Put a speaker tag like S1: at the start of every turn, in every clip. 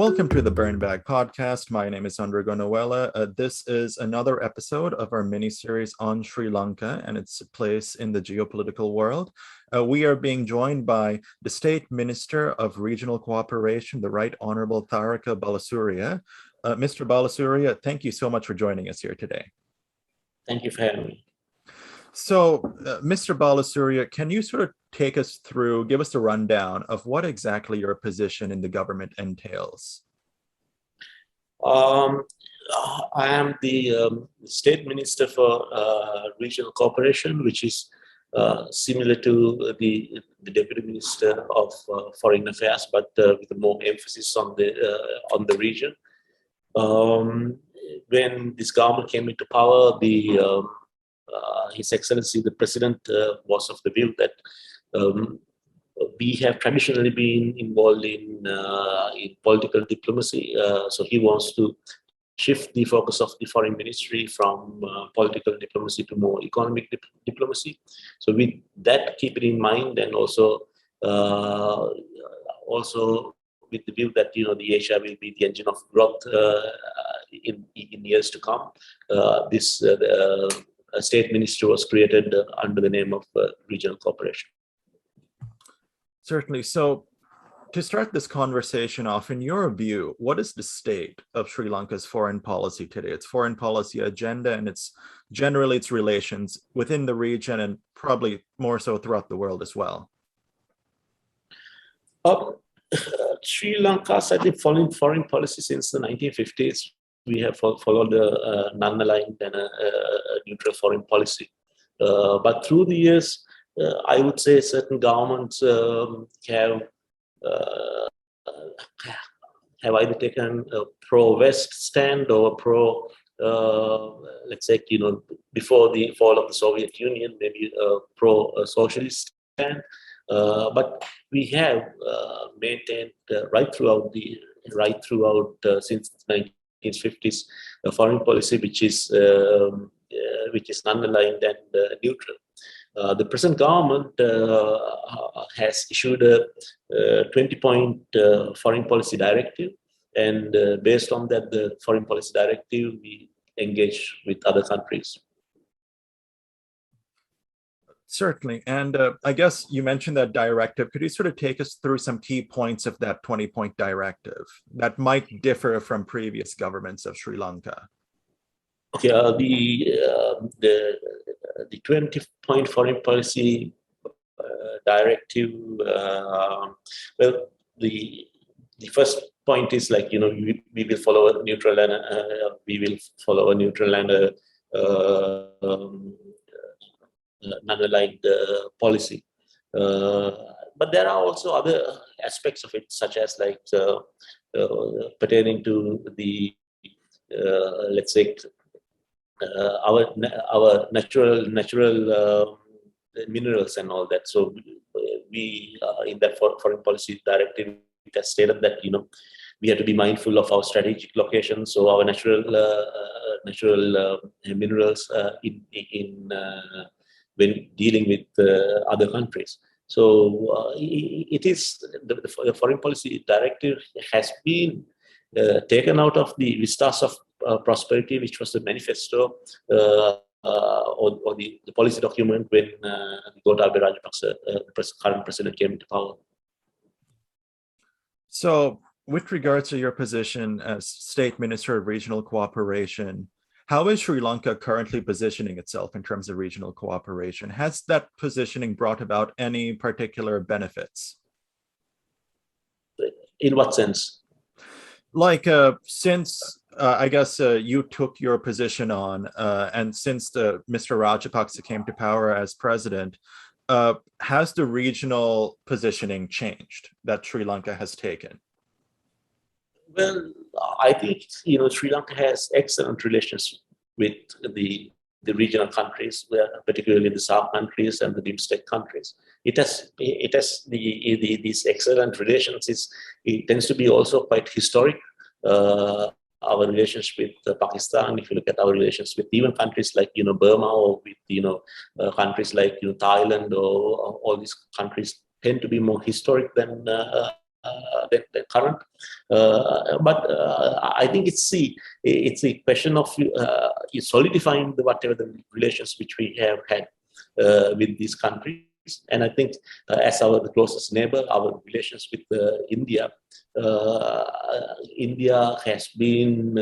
S1: Welcome to the Burn Bag Podcast. My name is Andrew Gonoella. This is another episode of our mini-series on Sri Lanka and its place in the geopolitical world. We are being joined by the State Minister of Regional Cooperation, the Right Honorable Tharaka Balasuriya. Mr. Balasuriya, thank you so much for joining us here today.
S2: Thank you for having me.
S1: So, Mr. Balasuriya, can you sort of take us through, give us a rundown of what exactly your position in the government entails?
S2: I am the State Minister for Regional Cooperation, which is similar to the Deputy Minister of Foreign Affairs, but with more emphasis on the region. When this government came into power, His Excellency the President was of the view that we have traditionally been involved in political diplomacy, so he wants to shift the focus of the foreign ministry from political diplomacy to more economic diplomacy. So with that, keep it in mind, and also with the view that the Asia will be the engine of growth in years to come. This State Ministry was created under the name of Regional Cooperation.
S1: Certainly. So to start this conversation off, in your view, what is the state of Sri Lanka's foreign policy today? Its foreign policy agenda and its relations within the region and probably more so throughout the world as well?
S2: Sri Lanka's, I think, foreign policy since the 1950s. We have followed a non-aligned and a neutral foreign policy. But through the years, I would say certain governments have either taken a pro-West stand or let's say, before the fall of the Soviet Union, maybe a pro-socialist stand. But we have maintained right throughout since the 1950s a foreign policy which is non-aligned and neutral. The present government has issued a 20-point foreign policy directive, and based on that, the foreign policy directive, we engage with other countries.
S1: Certainly. And I guess you mentioned that directive. Could you sort of take us through some key points of that 20-point directive that might differ from previous governments of Sri Lanka?
S2: Okay, the 20-point foreign policy directive, well, the first point is like, we will follow a neutral and non-aligned policy. But there are also other aspects of it, such as like pertaining to the let's say our natural minerals and all that. So we in that foreign policy directive, it has stated that we have to be mindful of our strategic locations, so our natural minerals when dealing with other countries. So it is the foreign policy directive has been taken out of the Vistas of Prosperity, which was the manifesto or the policy document when Gotabaya Rajapaksa, the current president, came into power.
S1: So with regards to your position as State Minister of Regional Cooperation, how is Sri Lanka currently positioning itself in terms of regional cooperation? Has that positioning brought about any particular benefits?
S2: In what sense?
S1: Like since I guess you took your position on, and since Mr. Rajapaksa came to power as president, has the regional positioning changed that Sri Lanka has taken?
S2: Well, I think Sri Lanka has excellent relations with the regional countries, particularly the SAARC countries and the BIMSTEC countries. It has these excellent relations. It tends to be also quite historic. Our relations with Pakistan, if you look at our relations with even countries like Burma, or with countries like Thailand, or all these countries tend to be more historic than the current. But I think it's a question of solidifying whatever the relations which we have had with these countries. And I think as the closest neighbor, our relations with India, India has been,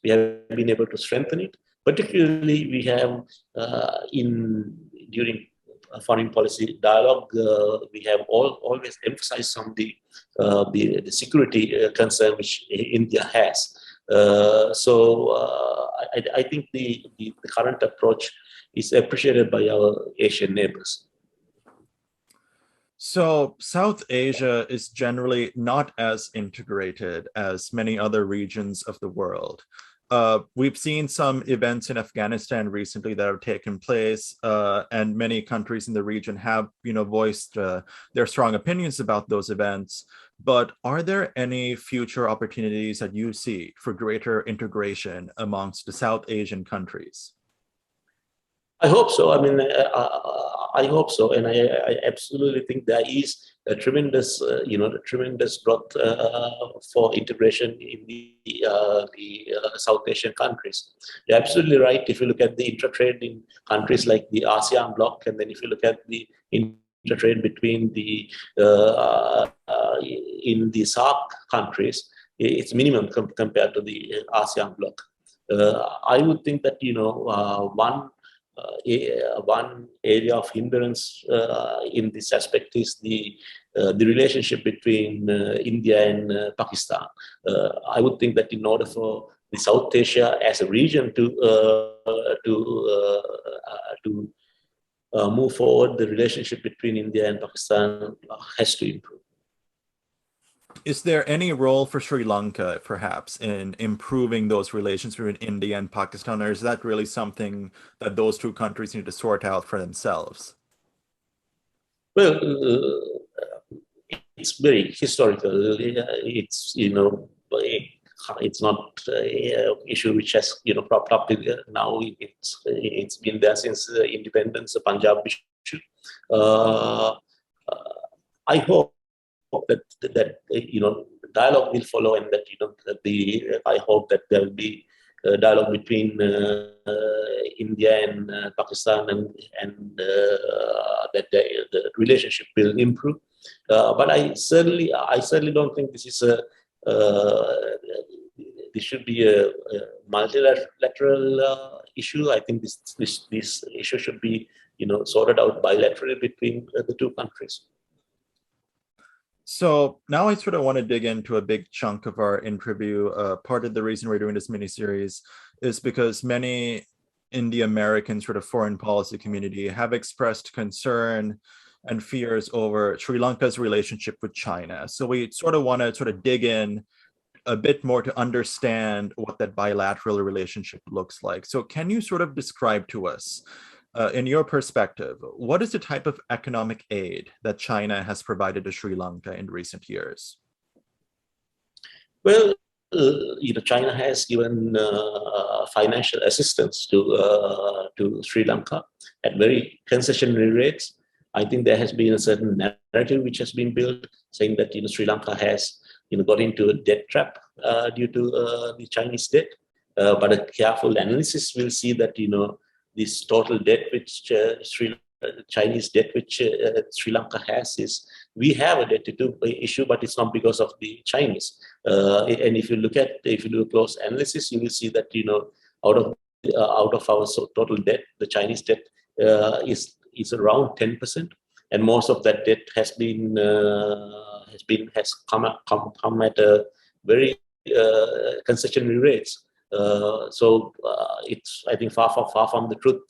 S2: we have been able to strengthen it. Particularly, we have during foreign policy dialogue, we have always emphasized on the security concern which India has. I think the current approach is appreciated by our Asian neighbors.
S1: So South Asia is generally not as integrated as many other regions of the world. We've seen some events in Afghanistan recently that have taken place, and many countries in the region have, voiced their strong opinions about those events. But are there any future opportunities that you see for greater integration amongst the South Asian countries?
S2: I hope so. I mean, I hope so, and I absolutely think there is a tremendous, tremendous growth for integration in the South Asian countries. You're absolutely right. If you look at the intertrade in countries like the ASEAN bloc, and then if you look at the intertrade between the in the SAARC countries, it's minimum compared to the ASEAN bloc. I would think that one area of hindrance in this aspect is the relationship between India and Pakistan. I would think that in order for the South Asia as a region to move forward, the relationship between India and Pakistan has to improve.
S1: Is there any role for Sri Lanka, perhaps, in improving those relations between India and Pakistan, or is that really something that those two countries need to sort out for themselves?
S2: Well, it's very historical. It's it's not an issue which has propped up now. It's been there since independence, the Punjab issue. I hope that dialogue will follow, and that I hope that there will be a dialogue between India and Pakistan, and that the relationship will improve. But I certainly don't think this is this should be a multilateral issue. I think this issue should be sorted out bilaterally between the two countries.
S1: So now I sort of want to dig into a big chunk of our interview. Part of the reason we're doing this mini-series is because many India-American sort of foreign policy community have expressed concern and fears over Sri Lanka's relationship with China. So we sort of want to dig in a bit more to understand what that bilateral relationship looks like. So can you sort of describe to us, in your perspective, what is the type of economic aid that China has provided to Sri Lanka in recent years?
S2: Well, China has given financial assistance to Sri Lanka at very concessionary rates. I think there has been a certain narrative which has been built saying that Sri Lanka has got into a debt trap due to the Chinese debt. But a careful analysis will see that this total debt which Chinese debt which Sri Lanka has is, we have a debt issue, but it's not because of the Chinese. And if you do a close analysis, you will see that out of our total debt, the Chinese debt is around 10%, and most of that debt has come at a very concessionary rates. So it's, I think, far from the truth.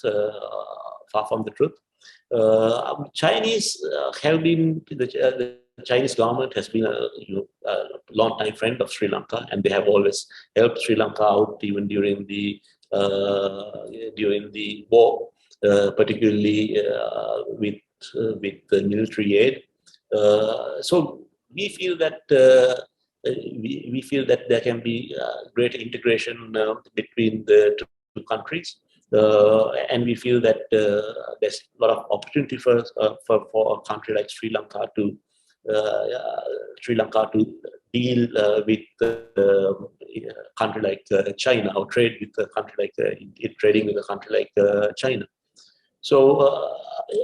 S2: Chinese have been the Chinese government has been a long time friend of Sri Lanka, and they have always helped Sri Lanka out even during the war, particularly with the military aid. So we feel that there can be greater integration between the two countries, and we feel that there's a lot of opportunity for a country like Sri Lanka to Sri Lanka to deal with a country like China, or trade with a country like trading with a country like China. So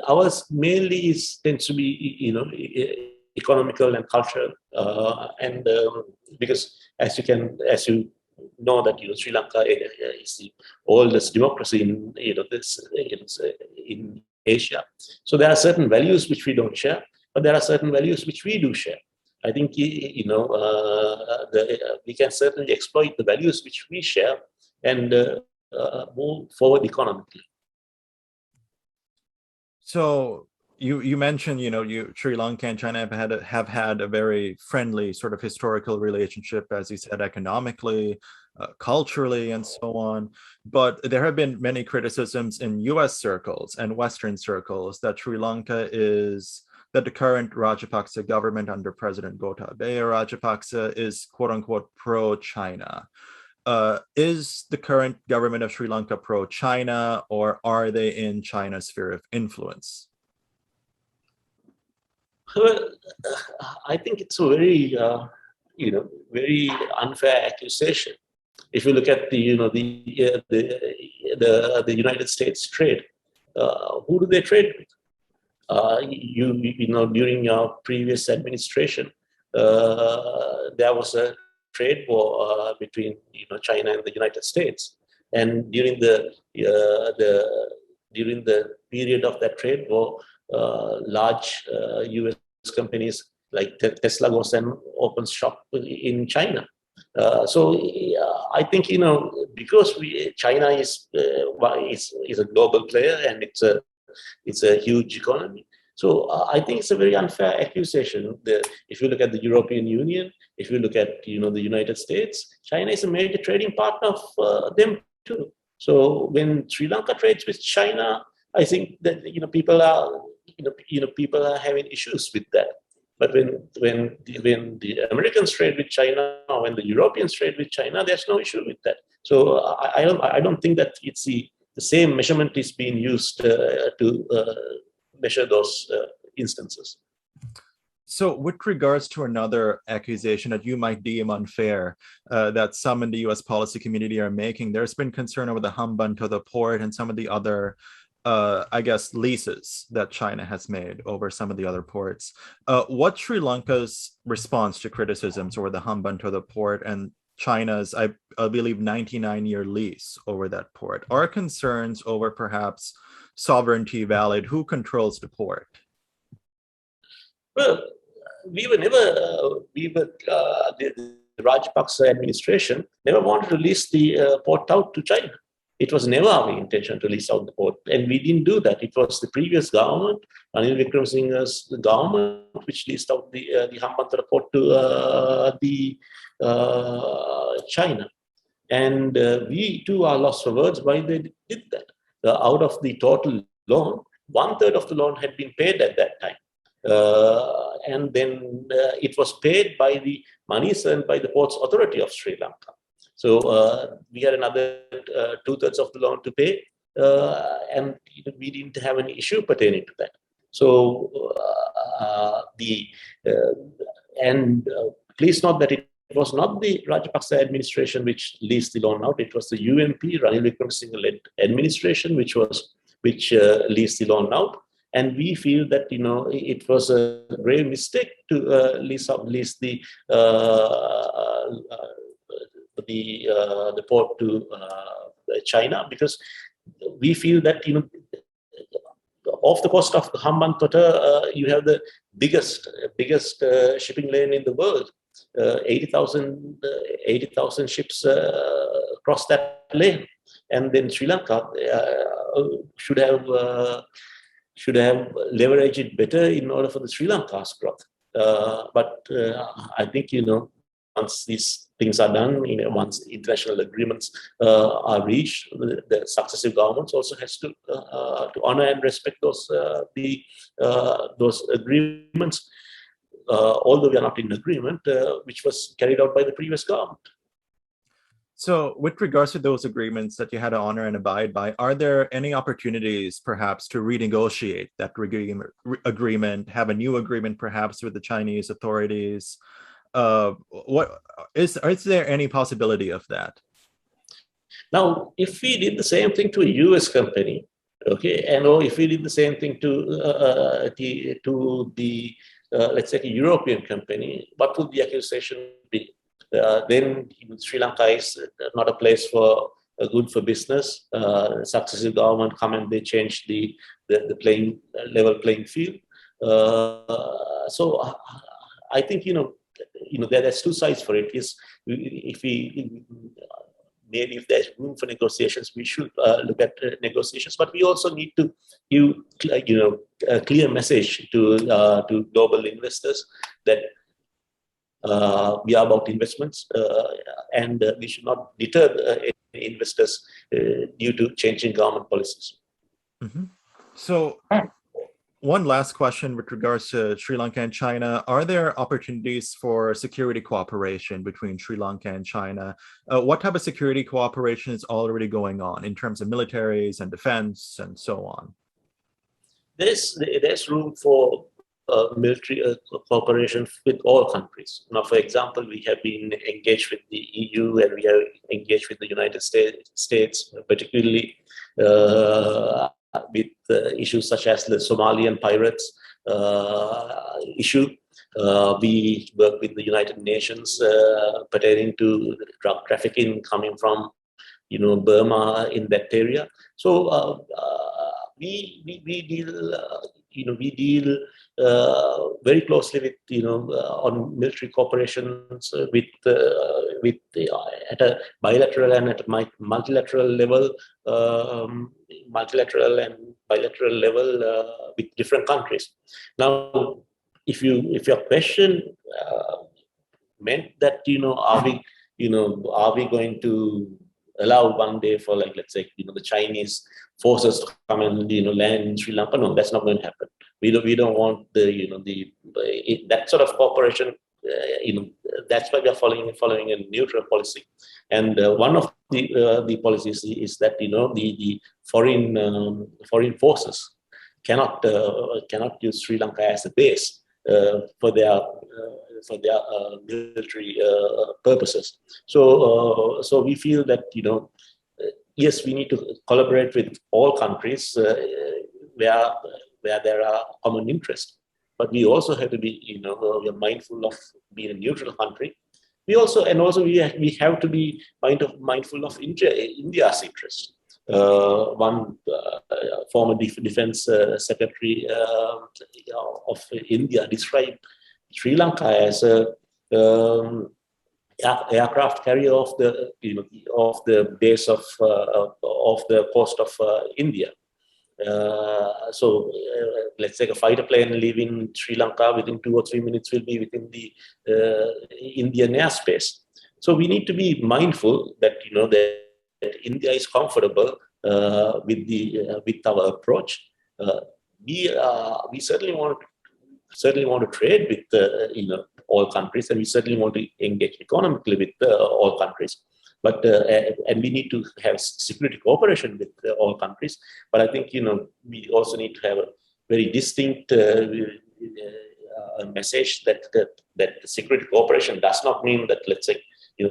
S2: ours mainly tends to be, economical and cultural, and because as you know that Sri Lanka is the oldest democracy in in Asia. So there are certain values which we don't share, but there are certain values which we do share. I think we can certainly exploit the values which we share and move forward economically.
S1: So you mentioned, Sri Lanka and China have had a very friendly sort of historical relationship, as you said, economically, culturally, and so on. But there have been many criticisms in U.S. circles and Western circles that that the current Rajapaksa government under President Gotabaya Rajapaksa is quote unquote pro-China. Is the current government of Sri Lanka pro-China, or are they in China's sphere of influence?
S2: Well, I think it's a very, very unfair accusation. If you look at the United States trade, who do they trade with? During your previous administration, there was a trade war between China and the United States, and during the period of that trade war, large U.S. companies like Tesla goes and opens shop in China. So I think because China is a global player, and it's a huge economy. So I think it's a very unfair accusation. If you look at the European Union, if you look at the United States, China is a major trading partner of them too. So when Sri Lanka trades with China, I think that people are having issues with that. But when the Americans trade with China, or when the Europeans trade with China, there's no issue with that. So I don't think that it's the same measurement is being used to measure those instances.
S1: So with regards to another accusation that you might deem unfair, that some in the U.S. policy community are making, there's been concern over the Hambantota Port and some of the other, leases that China has made over some of the other ports. What's Sri Lanka's response to criticisms over the Hambantota Port and China's, I believe, 99-year lease over that port? Are concerns over perhaps sovereignty valid? Who controls the port?
S2: Well, the Rajapaksa administration never wanted to lease the port out to China. It was never our intention to lease out the port, and we didn't do that. It was the previous government, Ranil Wickremesinghe's government, which leased out the Hambantota Port to China. And we too are lost for words why they did that. Out of the total loan, 1/3 of the loan had been paid at that time. And then it was paid by the monies earned by the Ports Authority of Sri Lanka. So we had another 2/3 of the loan to pay, and we didn't have any issue pertaining to that. So please note that it was not the Rajapaksa administration which leased the loan out. It was the UNP, Ranil Wickremesinghe-led administration, which leased the loan out. And we feel that it was a grave mistake to lease the port to China, because we feel that off the coast of Hambantota, you have the biggest shipping lane in the world. 80,000 ships cross that lane, and then Sri Lanka should have leveraged it better in order for the Sri Lanka's growth. But I think once these things are done, once international agreements are reached, the successive governments also has to honor and respect those agreements. Although we are not in agreement, which was carried out by the previous government.
S1: So, with regards to those agreements that you had to honor and abide by, are there any opportunities perhaps to renegotiate that agreement, have a new agreement perhaps with the Chinese authorities? What is there any possibility of that?
S2: Now, if we did the same thing to a U.S. company, okay, and or if we did the same thing to the let's say a European company, what would the accusation be? Then Sri Lanka is not a place for good for business. Successive government come and they change the playing level playing field. So I think there's two sides for it. Is if we maybe if there's room for negotiations, we should look at negotiations. But we also need to give a clear message to global investors that we are about investments, and we should not deter investors due to changing government policies.
S1: Mm-hmm. So, one last question with regards to Sri Lanka and China. Are there opportunities for security cooperation between Sri Lanka and China? What type of security cooperation is already going on in terms of militaries and defense and so on?
S2: There's room for military cooperation with all countries. Now, for example, we have been engaged with the EU and we are engaged with the United States, particularly with issues such as the Somalian pirates issue. We work with the United Nations pertaining to drug trafficking coming from Burma in that area. So we deal very closely with on military corporations at a bilateral and at a multilateral level, with different countries. Now, if your question meant that are we going to allow one day for, like, let's say the Chinese forces to come and land in Sri Lanka? No, that's not going to happen. We don't want that sort of cooperation. That's why we are following a neutral policy. And one of the policies is that the foreign forces cannot use Sri Lanka as a base for their military purposes. So we feel that yes, we need to collaborate with all countries where there are common interests. But we also have to be we are mindful of being a neutral country. We have to be mindful of India's interest. One former defense secretary of India described Sri Lanka as a aircraft carrier of the base of the coast of India. So let's say a fighter plane leaving Sri Lanka within 2 or 3 minutes will be within the Indian airspace. So we need to be mindful that that India is comfortable with our approach. We certainly want to trade with all countries, and we certainly want to engage economically with all countries. But and we need to have security cooperation with all countries. But I think we also need to have a very distinct message that security cooperation does not mean that, let's say,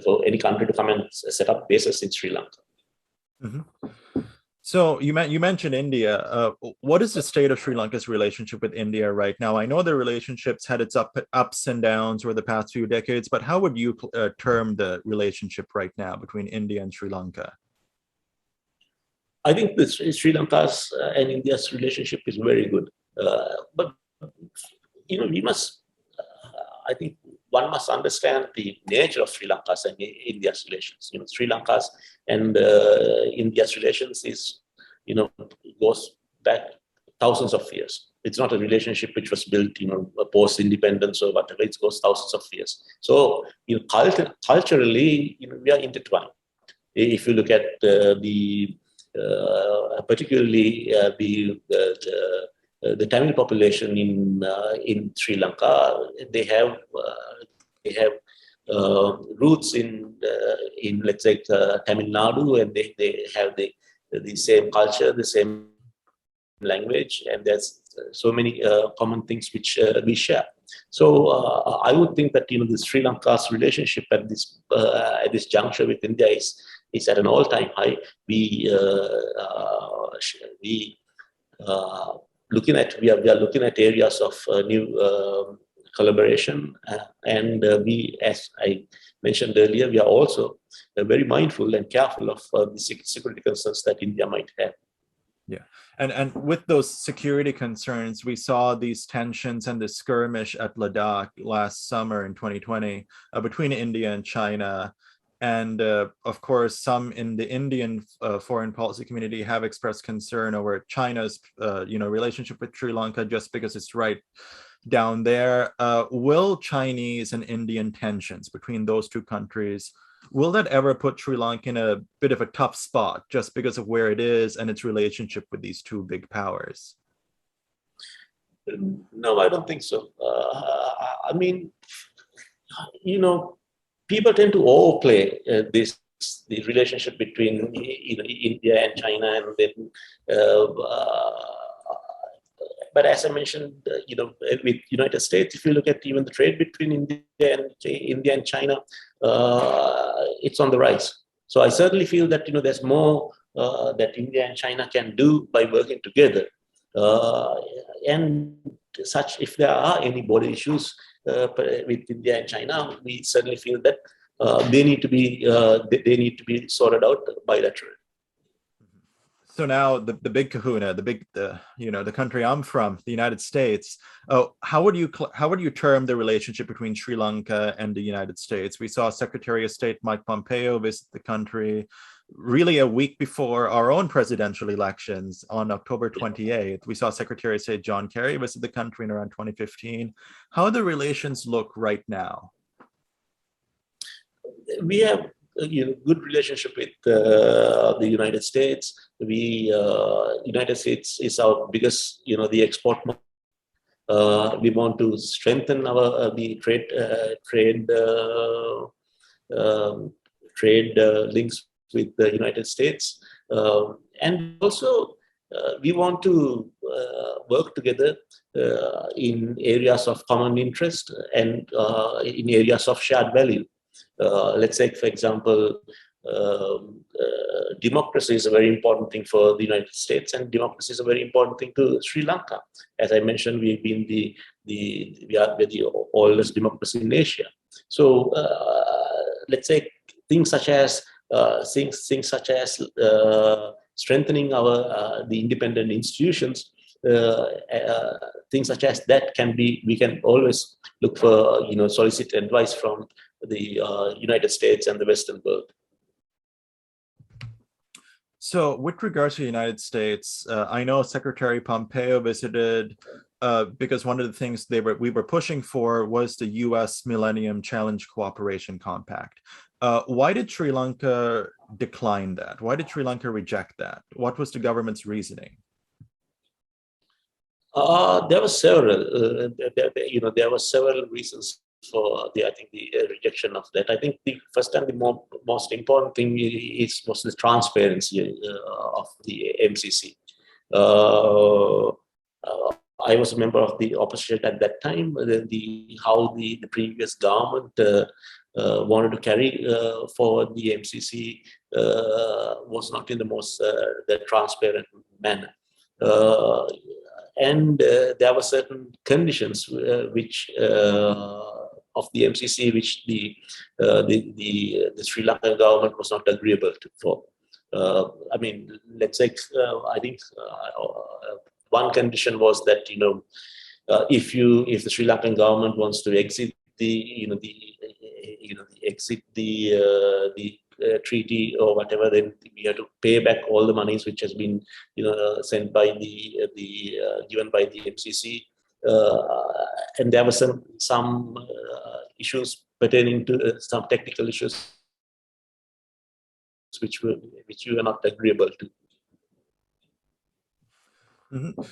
S2: for any country to come and set up bases in Sri Lanka.
S1: Mm-hmm. So you mentioned India. What is the state of Sri Lanka's relationship with India right now? I know the relationship's had its ups and downs over the past few decades, but how would you term the relationship right now between India and Sri Lanka?
S2: I think the Sri Lanka's and India's relationship is very good. But we must. I think one must understand the nature of Sri Lanka's and India's relations. Sri Lanka's and India's relations goes back thousands of years. It's not a relationship which was built, post-independence or whatever. It goes thousands of years. So, culturally, we are intertwined. If you look at particularly the Tamil population in Sri Lanka, they have roots in let's say Tamil Nadu, and they have the same culture, the same language, and there's so many common things which we share. So I would think that the Sri Lanka's relationship at this juncture with India is at an all-time high. We are looking at areas of new collaboration, and we, as I mentioned earlier, we are also very mindful and careful of the security concerns that India might have.
S1: Yeah, and with those security concerns, we saw these tensions and the skirmish at Ladakh last summer in 2020 between India and China. And of course, some in the Indian foreign policy community have expressed concern over China's relationship with Sri Lanka just because it's right down there. Will Chinese and Indian tensions between those two countries, will that ever put Sri Lanka in a bit of a tough spot just because of where it is and its relationship with these two big powers?
S2: No, I don't think so. I mean, people tend to overplay the relationship between India and China, and then but as I mentioned, with United States, if you look at even the trade between India and China, it's on the rise. So I certainly feel that there's more that India and China can do by working together. And such, if there are any border issues with India and China, we certainly feel that they need to be sorted out bilaterally.
S1: So now the big kahuna, the country I'm from, the United States. How would you term the relationship between Sri Lanka and the United States? We saw Secretary of State Mike Pompeo visit the country really a week before our own presidential elections on October 28th. We saw Secretary of State John Kerry visit the country in around 2015. How do relations look right now?
S2: We have good relationship with the United States. United States is our biggest, the export market. We want to strengthen our the trade links with the United States, and also we want to work together in areas of common interest and in areas of shared value. Let's say, for example, democracy is a very important thing for the United States, and democracy is a very important thing to Sri Lanka. As I mentioned, we've been we are the oldest democracy in Asia. So let's say things such as strengthening the independent institutions. Things such as that we can always look for, solicit advice from the United States and the Western world.
S1: So with regards to the United States, I know Secretary Pompeo visited because one of the things we were pushing for was the U.S. Millennium Challenge Cooperation Compact. Why did Sri Lanka decline that? Why did Sri Lanka reject that? What was the government's reasoning?
S2: There were several. There were several reasons for the rejection of that. I think the first and the most important thing was the transparency of the MCC. I was a member of the opposition at that time. How the previous government wanted to carry forward the MCC was not in the most the transparent manner. And there were certain conditions which of the MCC which the Sri Lankan government was not agreeable to for. I mean, let's say I think one condition was that if the Sri Lankan government wants to exit the treaty or whatever, then we have to pay back all the monies which has been sent by given by the MCC, and there were some issues pertaining to some technical issues which we were not agreeable to.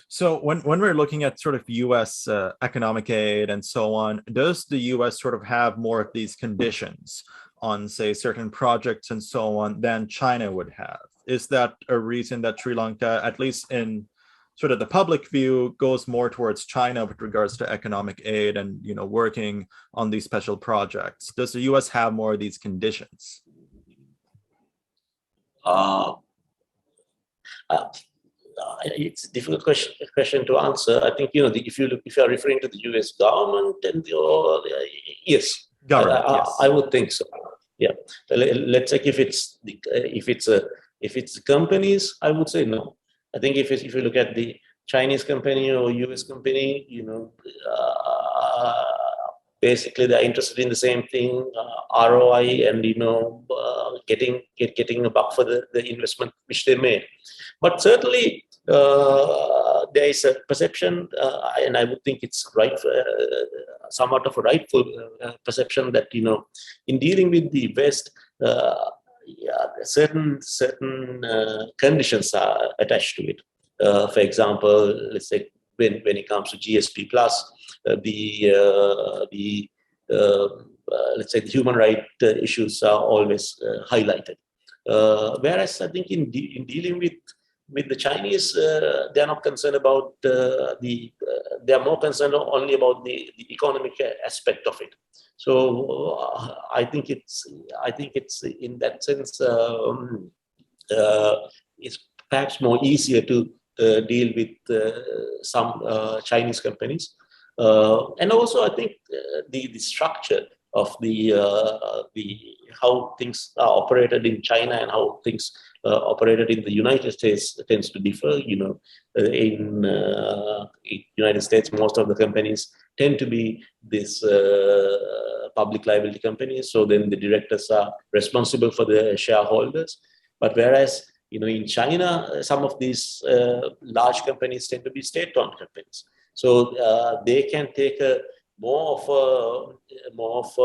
S1: So when we're looking at sort of U.S. Economic aid and so on, does the U.S. sort of have more of these conditions on, say, certain projects and so on than China would have? Is that a reason that Sri Lanka, at least in sort of the public view, goes more towards China with regards to economic aid and working on these special projects? Does the U.S. have more of these conditions?
S2: Uh, uh, it's a difficult question to answer. I think if you are referring to the U.S. government and yes,
S1: Government, yes.
S2: I would think so. Yeah, let's say if it's companies, I would say no. I think if you look at the Chinese company or U.S. company, basically they're interested in the same thing, ROI, and getting a buck for the investment which they made. But certainly there is a perception, and I would think it's right, somewhat of a rightful perception that in dealing with the West, certain conditions are attached to it. For example, let's say when it comes to GSP plus, let's say the human rights issues are always highlighted. Whereas I think in dealing with the Chinese, they are not concerned about they are more concerned only about the economic aspect of it. So I think it's in that sense it's perhaps more easier to deal with some Chinese companies. And also, I think the structure of the how things are operated in China and how things operated in the United States tends to differ. In United States, most of the companies tend to be this public liability companies. So then the directors are responsible for the shareholders. But whereas in China, some of these large companies tend to be state-owned companies. So they can take a more of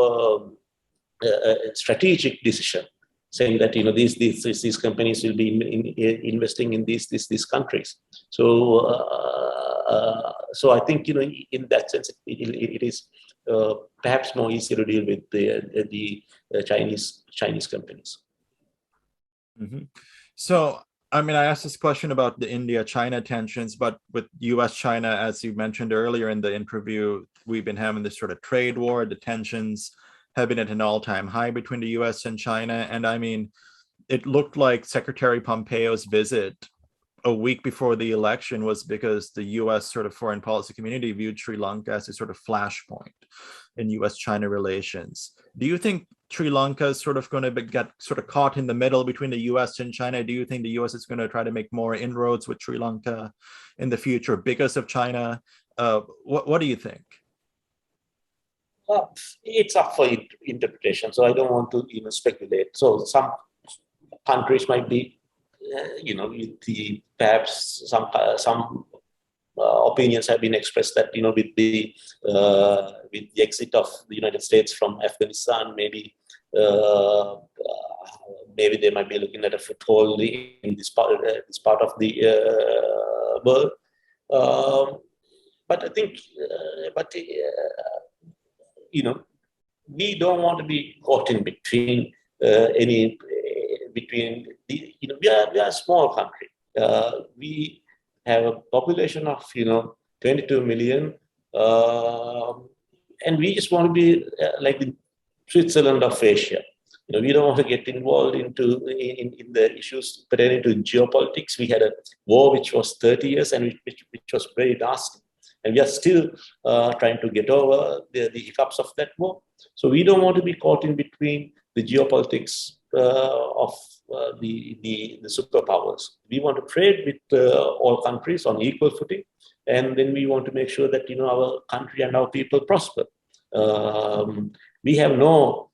S2: a strategic decision, saying that these companies will be investing in these countries. So I think in that sense it is perhaps more easy to deal with the Chinese companies.
S1: Mm-hmm. So I mean, I asked this question about the India-China tensions, but with U.S.-China, as you mentioned earlier in the interview, we've been having this sort of trade war. The tensions have been at an all-time high between the U.S. and China. And I mean, it looked like Secretary Pompeo's visit a week before the election was because the U.S. sort of foreign policy community viewed Sri Lanka as a sort of flashpoint in U.S.-China relations. Do you think Sri Lanka is sort of going to get sort of caught in the middle between the U.S. and China? Do you think the U.S. is going to try to make more inroads with Sri Lanka in the future because of China? What do you think?
S2: It's up for interpretation, so I don't want to even speculate. So some countries might be, perhaps some opinions have been expressed that with the exit of the United States from Afghanistan, maybe they might be looking at a foothold in this part of the world. But I think, we don't want to be caught in between we are a small country. We have a population of 22 million, and we just want to be like the Switzerland of Asia. We don't want to get involved in the issues pertaining to geopolitics. We had a war which was 30 years and which was very nasty. And we are still trying to get over the hiccups of that war. So we don't want to be caught in between the geopolitics of the superpowers. We want to trade with all countries on equal footing, and then we want to make sure that our country and our people prosper. We have no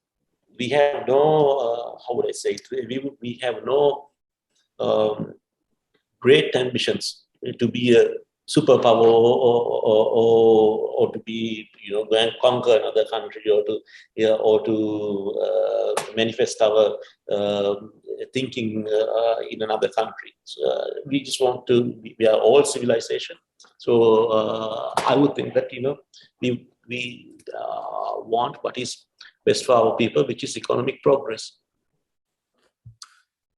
S2: how would I say it? We have no great ambitions to be a superpower or to be, go and conquer another country or to manifest our thinking in another country. So, we just want to. We are all civilization. So I would think that we want what is best for our people, which is economic progress.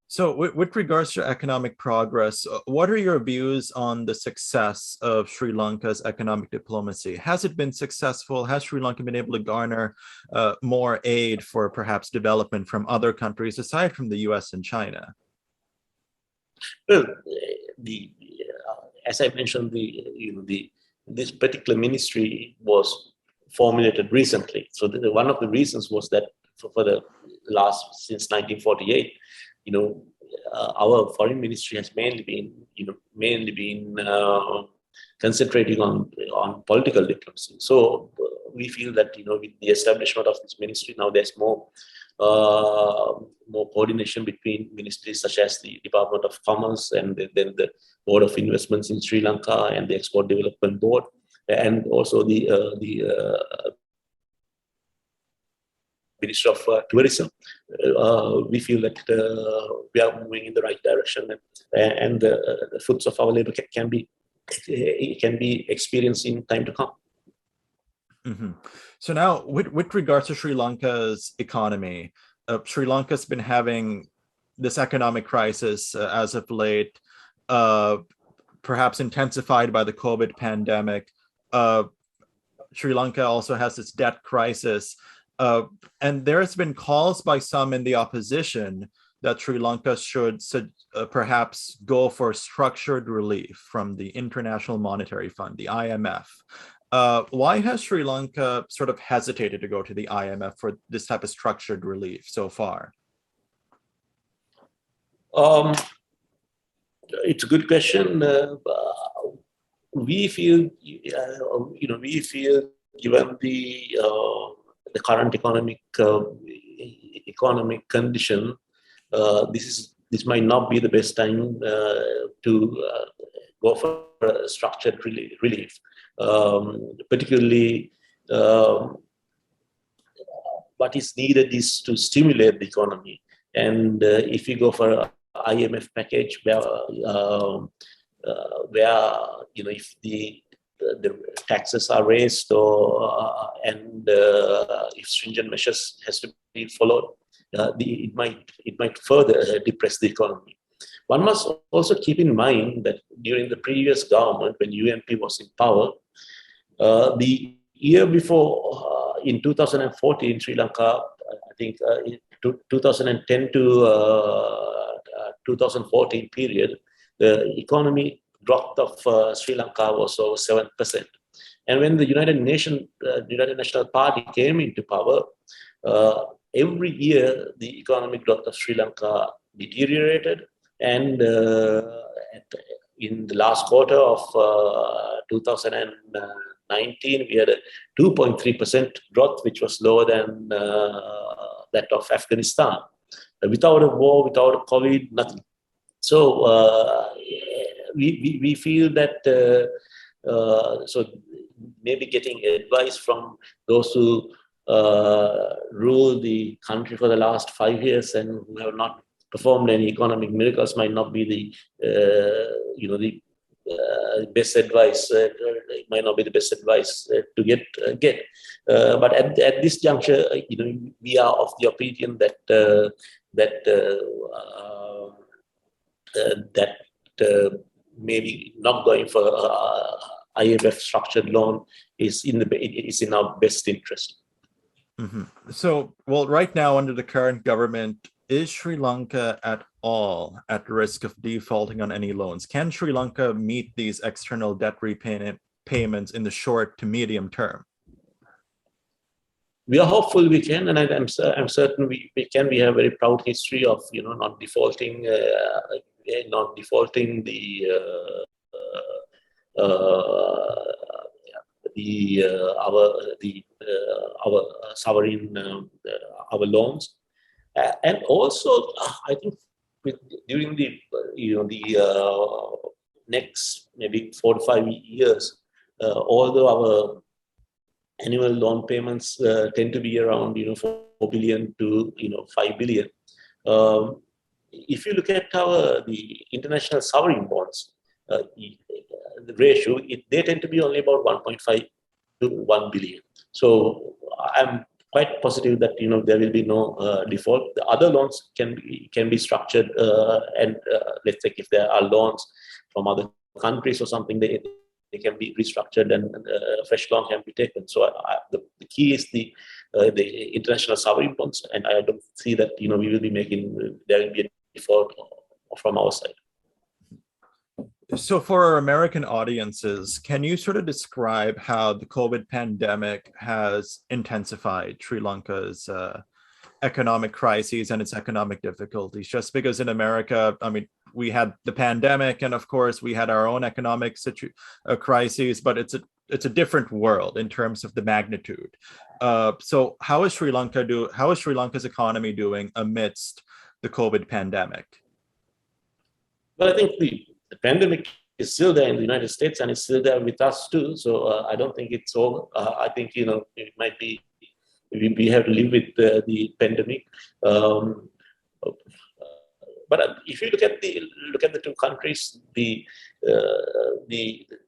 S1: So with regards to economic progress, what are your views on the success of Sri Lanka's economic diplomacy? Has it been successful? Has Sri Lanka been able to garner more aid for perhaps development from other countries aside from the U.S. and China?
S2: Well, as I mentioned, this particular ministry was formulated recently. So one of the reasons was that for the last, since 1948, our foreign ministry has mainly been concentrating on political diplomacy. So we feel that with the establishment of this ministry, now there's more coordination between ministries such as the Department of Commerce and then the Board of Investments in Sri Lanka and the Export Development Board, and also the Ministry of Tourism. We feel that we are moving in the right direction, and the fruits of our labor can be experienced in time to come.
S1: Mm-hmm. So now, with regards to Sri Lanka's economy, Sri Lanka's been having this economic crisis as of late, perhaps intensified by the COVID pandemic. Sri Lanka also has its debt crisis. And there has been calls by some in the opposition that Sri Lanka should perhaps go for structured relief from the International Monetary Fund, the IMF. Why has Sri Lanka sort of hesitated to go to the IMF for this type of structured relief so far?
S2: It's a good question. We feel, given the current economic condition, this might not be the best time to go for structured relief. Particularly, what is needed is to stimulate the economy. And if you go for an IMF package where if the taxes are raised and if stringent measures has to be followed, it might further depress the economy. One must also keep in mind that during the previous government, when UNP was in power, the year before, in 2014, Sri Lanka, I think in 2010 to 2014 period, the economy growth of Sri Lanka was over 7%. And when the United National Party came into power, every year the economic growth of Sri Lanka deteriorated. And in the last quarter of 2019, we had a 2.3% growth, which was lower than that of Afghanistan. Without a war, without a COVID, nothing. So we feel that so maybe getting advice from those who rule the country for the last 5 years and who have not performed any economic miracles might not be the best advice. It might not be the best advice to get. But at this juncture, we are of the opinion that maybe not going for IMF structured loan is in our best interest.
S1: Mm-hmm. So, well, right now under the current government, is Sri Lanka at all at risk of defaulting on any loans? Can Sri Lanka meet these external debt repayment payments in the short to medium term?
S2: We are hopeful we can, and I'm certain we can. We have a very proud history of not defaulting our sovereign our loans, and also I think during the next maybe 4 to 5 years, although our annual loan payments tend to be around 4 billion to 5 billion. If you look at the international sovereign bonds, the ratio, they tend to be only about 1.5 to 1 billion. So I'm quite positive that there will be no default. The other loans can be structured, and let's say if there are loans from other countries or something, they can be restructured and a fresh loan can be taken. So the key is the international sovereign bonds, and I don't see that we will be there will be a default from our side.
S1: So for our American audiences, can you sort of describe how the COVID pandemic has intensified Sri Lanka's economic crises and its economic difficulties? Just because in America, I mean, we had the pandemic, and of course we had our own economic crises, but it's a different world in terms of the magnitude. So how is Sri Lanka's economy doing amidst the COVID pandemic?
S2: Well, I think the pandemic is still there in the United States, and it's still there with us too. So I don't think it's over. I think it might be we have to live with the pandemic. But if you look at the two countries, the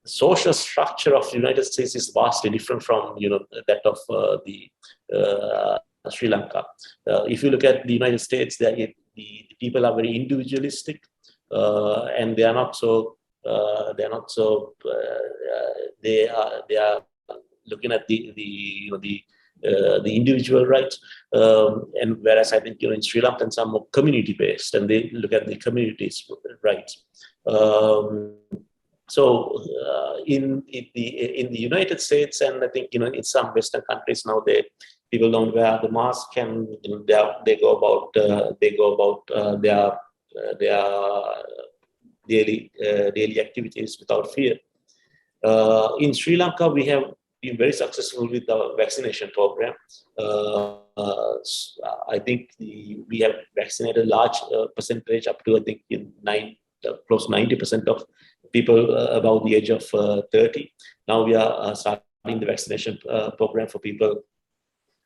S2: social structure of the United States is vastly different from that of the Sri Lanka. If you look at the United States, the people are very individualistic, and they are not so. They are looking at the individual rights, and whereas I think in Sri Lanka some more community based, and they look at the community's rights. So in the United States, and I think in some Western countries now, people don't wear the mask, and they go about their daily activities without fear. In Sri Lanka, we have been very successful with the vaccination program. I think we have vaccinated a large percentage, up to I think close to 90% of people above the age of 30. Now we are starting the vaccination program for people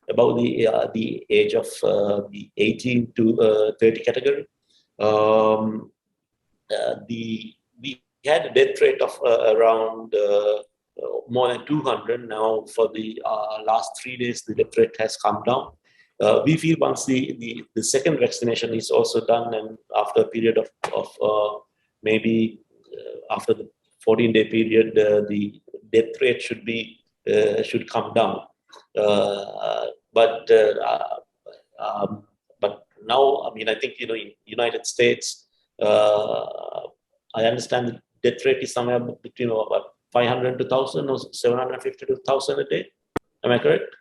S2: above the age of the 18 to 30 category. We had a death rate of around more than 200. Now for the last 3 days, the death rate has come down. We feel once the second vaccination is also done, and after a period of maybe after the 14-day period, the death rate should come down. But now, I mean, I think in United States, I understand the death rate is somewhere between about 500 to 1,000 or 750 to 1,000 a day. Am I correct?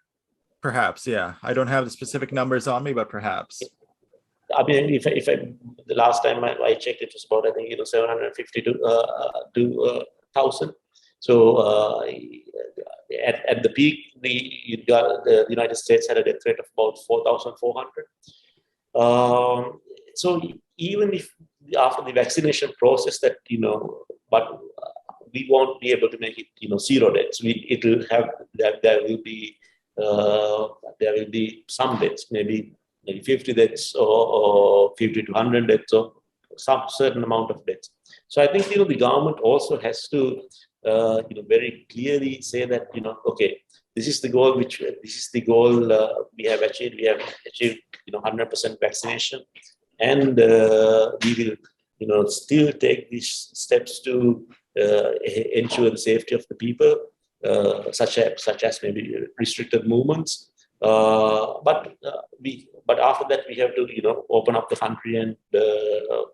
S1: Perhaps, yeah. I don't have the specific numbers on me, but perhaps.
S2: I mean, if the last time I checked, it was about, I think 750 to 1,000. So at the peak, the United States had a death rate of about 4,400. So even if after the vaccination process, that but we won't be able to make it zero deaths. It will have there will be some deaths, maybe 50 deaths or 50 to 100 deaths, or some certain amount of deaths. So I think the government also has to very clearly say that okay, this is the goal we have achieved. We have achieved 100% vaccination, and we will still take these steps to ensure the safety of the people, such as maybe restricted movements. But after that, we have to open up the country and go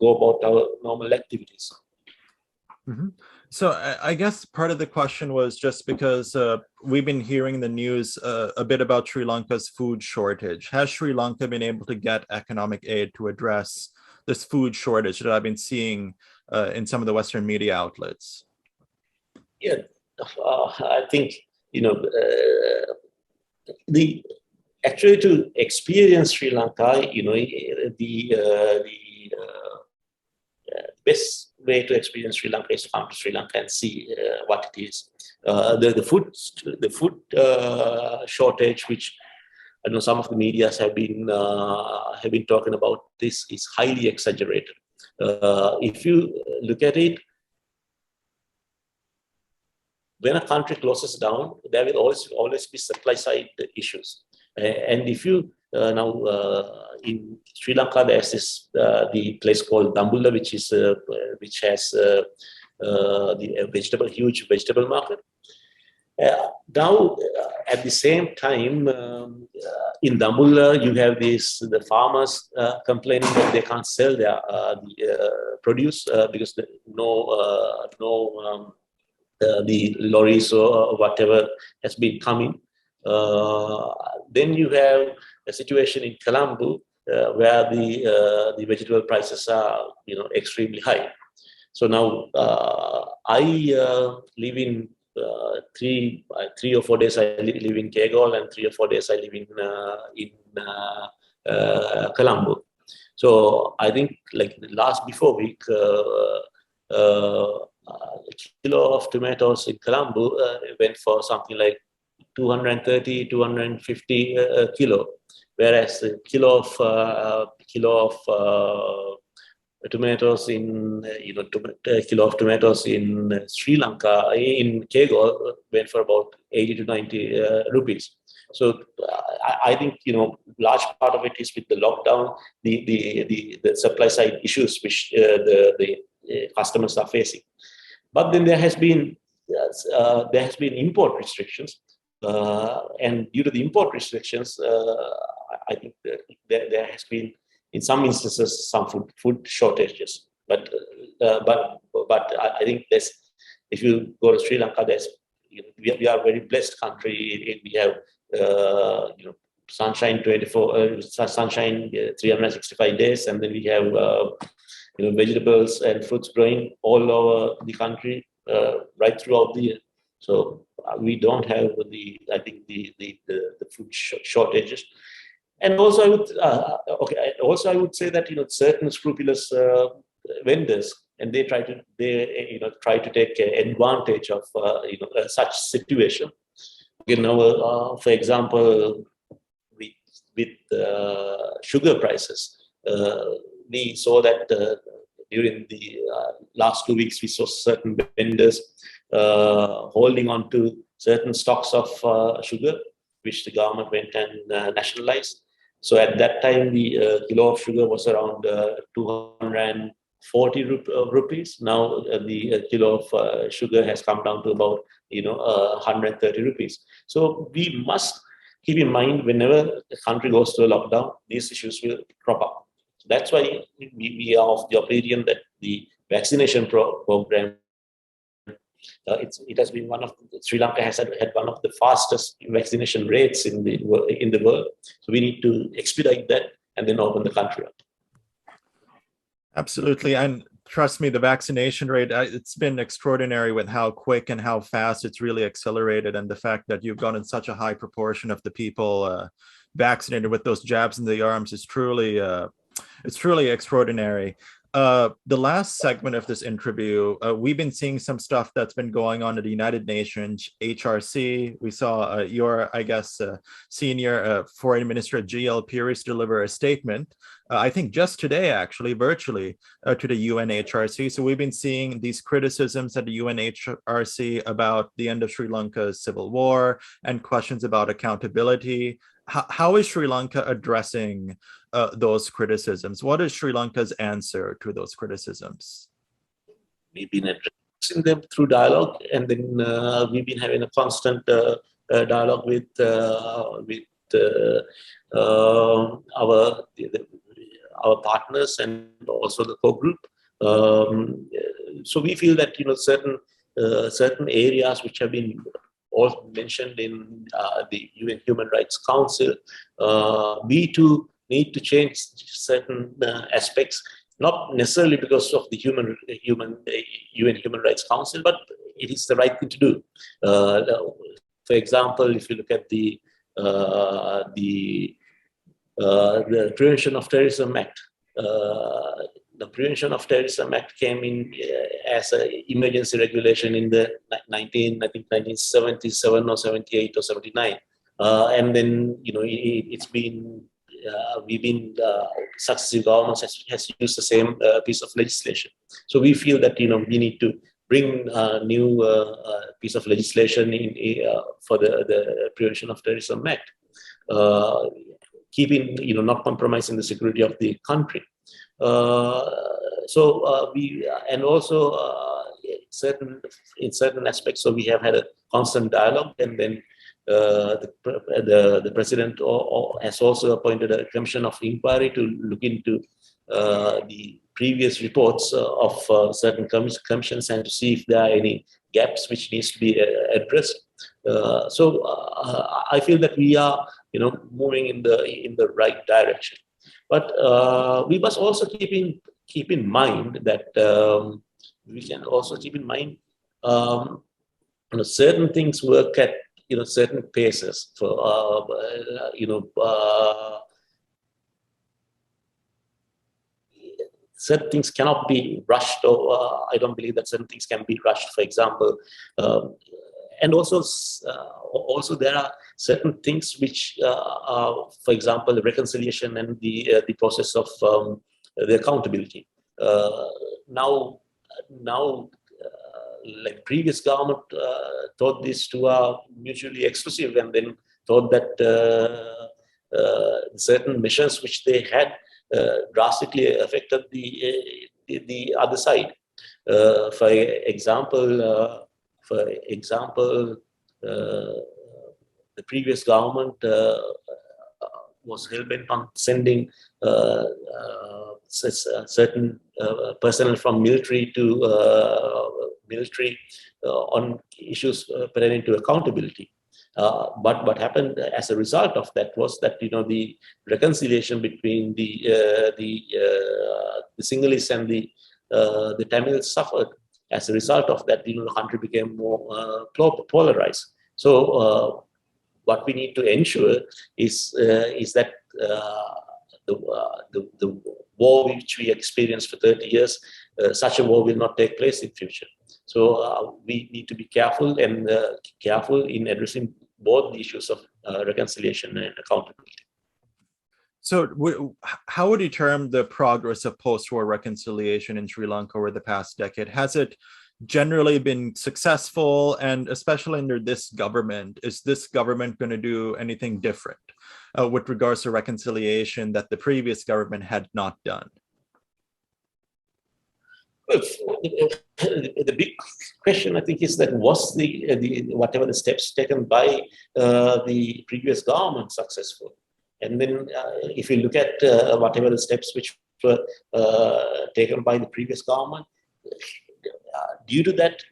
S2: about our normal activities.
S1: Mm-hmm. So I guess part of the question was just because we've been hearing in the news a bit about Sri Lanka's food shortage. Has Sri Lanka been able to get economic aid to address this food shortage that I've been seeing in some of the Western media outlets?
S2: Yeah, I think actually to experience Sri Lanka, the best way to experience Sri Lanka is to come to Sri Lanka and see what it is. The food shortage, which I know some of the medias have been talking about, this is highly exaggerated. If you look at it, when a country closes down, there will always be supply side issues. And if you now in Sri Lanka, there's this the place called Dambulla, which has the huge vegetable market. Now, at the same time, in Dambulla, you have the farmers complaining that they can't sell their produce because the lorries or whatever has been coming. Then you have a situation in Colombo where the vegetable prices are extremely high. So now I live in 3 or 4 days I live in Kegol, and 3 or 4 days I live in Colombo. So I think like the last before week, a kilo of tomatoes in Colombo went for something like 230, 250 kilo, whereas a kilo of tomatoes in kilo of tomatoes in Sri Lanka in Kegol went for about 80 to 90 rupees. So I think large part of it is with the lockdown, the supply side issues which the customers are facing. But then there has been import restrictions, and due to the import restrictions, I think there has been in some instances some food shortages. But I think if you go to Sri Lanka, we are a very blessed country. We have sunshine 365 days, and then we have vegetables and fruits growing all over the country right throughout the year. So we don't have the food shortages. And also I would say that certain scrupulous vendors, and they try to take advantage of such situation. For example, with sugar prices, we saw that during the last 2 weeks, we saw certain vendors holding on to certain stocks of sugar, which the government went and nationalized. So at that time, the kilo of sugar was around 240 rupees. Now the kilo of sugar has come down to about 130 rupees. So we must keep in mind, whenever the country goes to a lockdown, these issues will crop up. That's why we are of the opinion that the vaccination program, it has been Sri Lanka has had one of the fastest vaccination rates in the world. So we need to expedite that and then open the country up.
S1: Absolutely. And trust me, the vaccination rate, it's been extraordinary with how quick and how fast it's really accelerated. And the fact that you've gotten such a high proportion of the people vaccinated with those jabs in the arms is truly extraordinary. The last segment of this interview, we've been seeing some stuff that's been going on at the United Nations, HRC. We saw your, senior foreign minister, G.L. Peiris, deliver a statement, I think just today, actually, virtually, to the UNHRC. So we've been seeing these criticisms at the UNHRC about the end of Sri Lanka's civil war and questions about accountability. How is Sri Lanka addressing those criticisms? What is Sri Lanka's answer to those criticisms?
S2: We've been addressing them through dialogue, and then we've been having a constant dialogue with our partners and also the core group. So we feel that certain areas which have been also mentioned in the UN Human Rights Council, we too need to change certain aspects, not necessarily because of the UN Human Rights Council, but it is the right thing to do. For example, if you look at the Prevention of Terrorism Act, the Prevention of Terrorism Act came in as an emergency regulation in the 1977 or 78 or 79. And then, it's been, we've been, successive governments has used the same piece of legislation. So we feel that, we need to bring a new piece of legislation for the Prevention of Terrorism Act, keeping, not compromising the security of the country. And also in certain aspects, so we have had a constant dialogue, and then the president has also appointed a commission of inquiry to look into the previous reports of certain commissions and to see if there are any gaps which needs to be addressed. I feel that we are, moving in the right direction. But we must also keep in mind that we can also keep in mind certain things work at certain paces. For certain things cannot be rushed, or I don't believe that certain things can be rushed. For example, and also there are certain things which are, for example, the reconciliation and the process of the accountability. Now, like previous government thought these two are mutually exclusive, and then thought that certain measures which they had drastically affected the other side. For example, the previous government was hell-bent on sending certain personnel from military to military on issues pertaining to accountability. But what happened as a result of that was that the reconciliation between the Sinhalese and the Tamils suffered. As a result of that, the country became more polarized. So what we need to ensure is that the war which we experienced for 30 years, such a war will not take place in future. So we need to be careful in addressing both the issues of reconciliation and accountability.
S1: So how would you term the progress of post-war reconciliation in Sri Lanka over the past decade? Has it generally been successful? And especially under this government, is this government going to do anything different with regards to reconciliation that the previous government had not done?
S2: Well, the big question, I think, is that was whatever the steps taken by the previous government successful? And then if you look at whatever the steps which were taken by the previous government, due to that,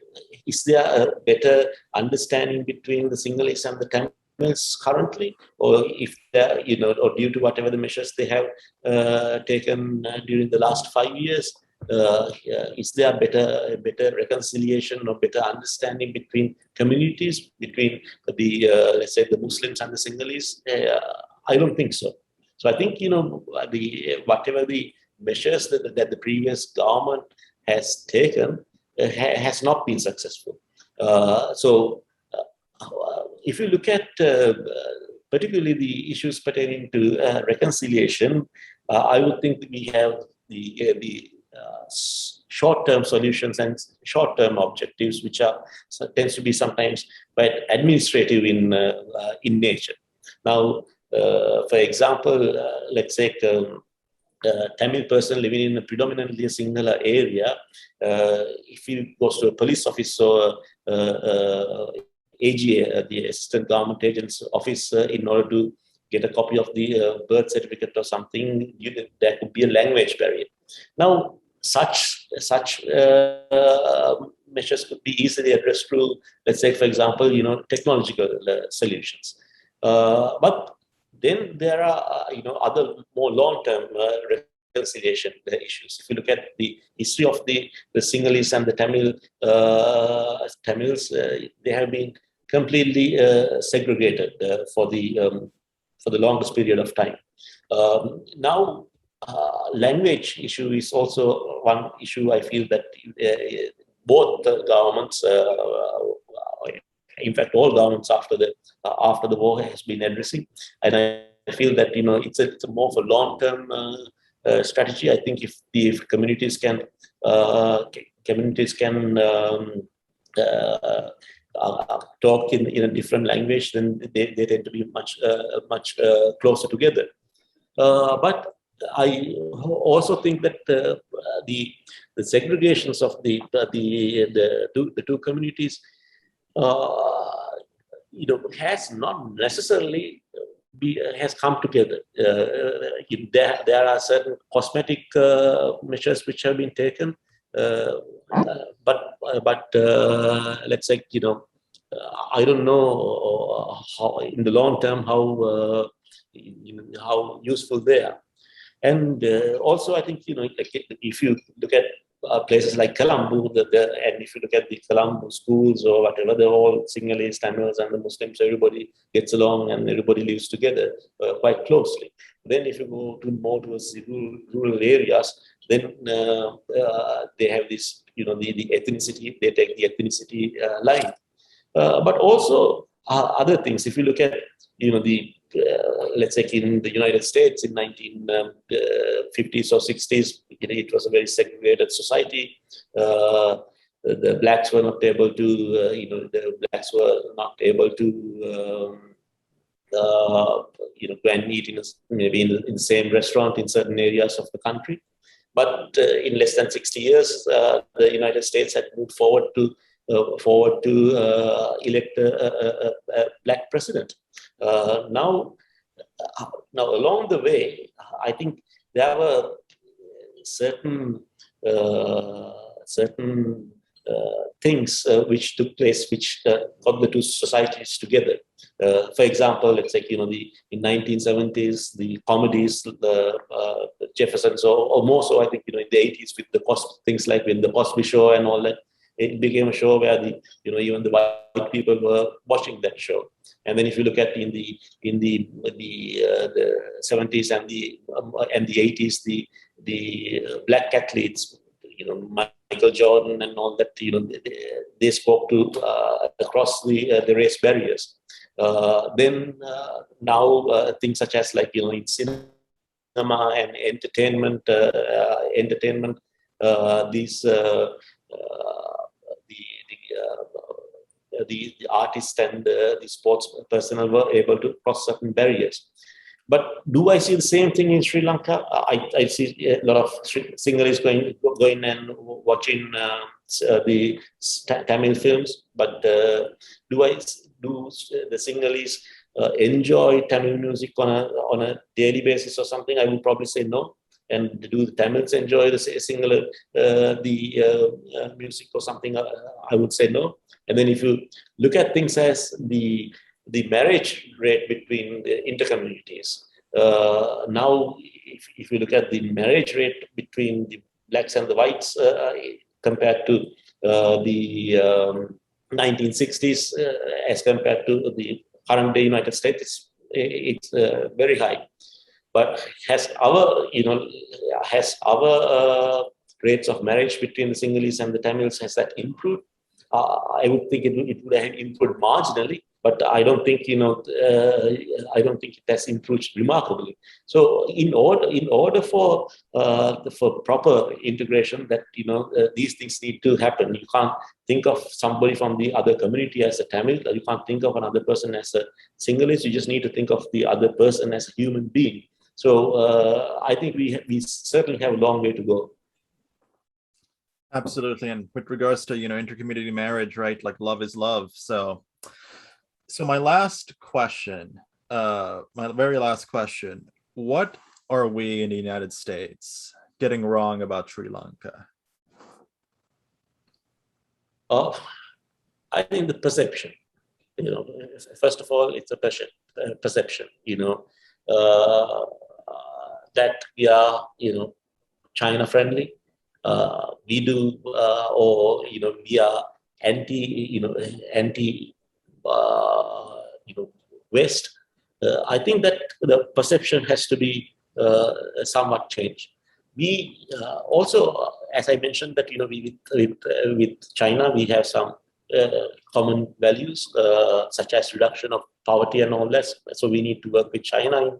S2: is there a better understanding between the Sinhalese and the Tamils currently? Or if or due to whatever the measures they have taken during the last 5 years, is there a better reconciliation or better understanding between communities, between the let's say the Muslims and the Sinhalese? I don't think so. So I think whatever the measures that the previous government has taken has not been successful. If you look at particularly the issues pertaining to reconciliation, I would think that we have the short-term solutions and short-term objectives, which tends to be sometimes quite administrative in nature. Now, for example, let's say a Tamil person living in a predominantly Sinhala area, if he goes to a police office or AGA, the Assistant Government Agent's office, in order to get a copy of the birth certificate or something, there could be a language barrier. Now, such measures could be easily addressed through, let's say, for example, technological solutions. But then there are, other more long-term reconciliation issues. If you look at the history of the Sinhalese and the Tamils, they have been completely segregated for the longest period of time. Now, language issue is also one issue. I feel that both the governments, in fact, all governments after the war has been addressing, and I feel that it's a more of a long-term strategy. I think if communities can talk in a different language, then they tend to be much closer together. But I also think that the segregations of the two communities, has not necessarily has come together. There are certain cosmetic measures which have been taken, but let's say I don't know how in the long term how useful they are. And also, I think like if you look at places like Colombo, and if you look at the Colombo schools or whatever, they're all Sinhalese, Tamils, and the Muslims. Everybody gets along and everybody lives together quite closely. Then, if you go more towards the rural areas, then they have this, the ethnicity. They take the ethnicity line, but also other things. If you look at, let's say in the United States in 1950s or 60s, it was a very segregated society. The blacks were not able to, go and eat maybe in the same restaurant in certain areas of the country. But in less than 60 years, the United States had moved forward to elect a black president. Now along the way, I think there were certain things which took place, which got the two societies together. For example, let's say in 1970s, the comedies, the Jeffersons, or more so, I think in the 80s with things like in the Cosby Show and all that. It became a show where even the white people were watching that show. And then if you look at in the 70s and the 80s, the black athletes, Michael Jordan and all that, they spoke to across the race barriers. Then now things such as like in cinema and entertainment, these. The artists and the sports personnel were able to cross certain barriers. But do I see the same thing in Sri Lanka? I see a lot of Sinhalese going and watching the Tamil films. But do the Sinhalese enjoy Tamil music on a daily basis or something? I would probably say no. And do the Tamils enjoy the music or something? I would say no. And then if you look at things as the marriage rate between the intercommunities, now if you look at the marriage rate between the blacks and the whites compared to the 1960s as compared to the current day United States, it's very high. But has our rates of marriage between the Sinhalese and the Tamils, has that improved? I would think it would have improved marginally, but I don't think it has improved remarkably. So in order for proper integration, that these things need to happen. You can't think of somebody from the other community as a Tamil. You can't think of another person as a Sinhalese. You just need to think of the other person as a human being. So I think we certainly have a long way to go.
S1: Absolutely. And with regards to, intercommunity marriage, right? Like love is love. So my last question, my very last question, what are we in the United States getting wrong about Sri Lanka?
S2: I think the perception, first of all, it's a perception, that we are, China friendly. We do, or we are anti West. I think that the perception has to be somewhat changed. We also, as I mentioned, that with China we have some common values such as reduction of poverty and all that. So we need to work with China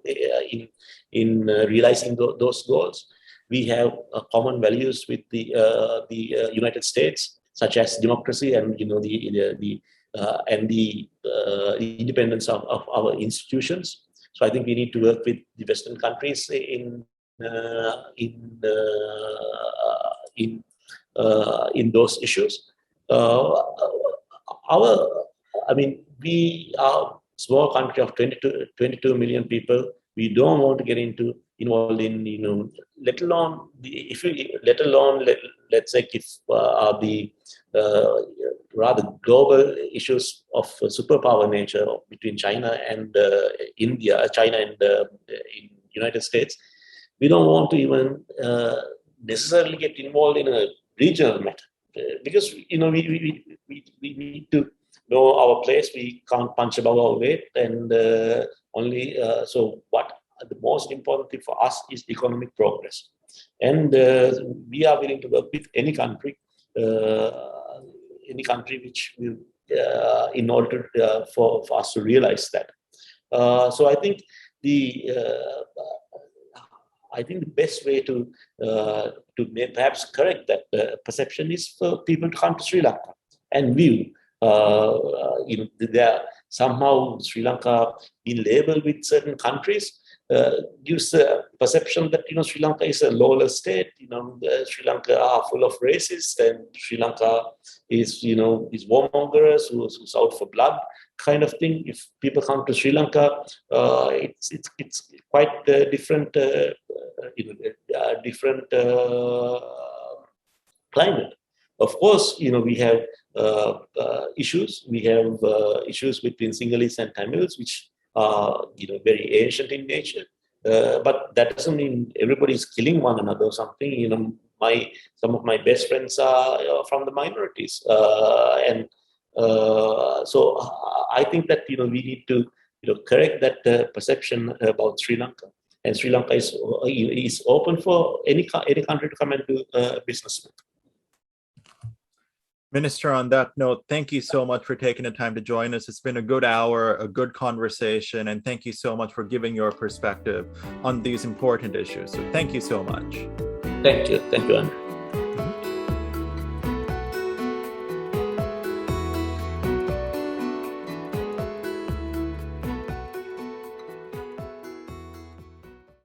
S2: in realizing those goals. We have common values with the United States, such as democracy and the independence of our institutions. So I think we need to work with the Western countries in those issues. We are a small country of 22 million people. We don't want to get involved in, let's say, if the rather global issues of superpower nature between China and India, China and in United States. We don't want to even necessarily get involved in a regional matter because we need to know our place. We can't punch above our weight, and so what the most important thing for us is economic progress, and we are willing to work with any country which will in order for us to realize that. So I think the best way to perhaps correct that perception is for people to come to Sri Lanka and view. There somehow Sri Lanka being labeled with certain countries gives a perception that Sri Lanka is a lawless state. Sri Lanka are full of racists, and Sri Lanka is warmongers who's out for blood, kind of thing. If people come to Sri Lanka, it's quite different, different climate. Of course, we have issues. We have issues between Sinhalese and Tamils, which are very ancient in nature. But that doesn't mean everybody's killing one another or something. Some of my best friends are from the minorities, and so I think that we need to correct that perception about Sri Lanka. And Sri Lanka is open for any country to come and do business with.
S1: Minister, on that note, thank you so much for taking the time to join us. It's been a good hour, a good conversation, and thank you so much for giving your perspective on these important issues. So thank you so much.
S2: Thank you, Andrew.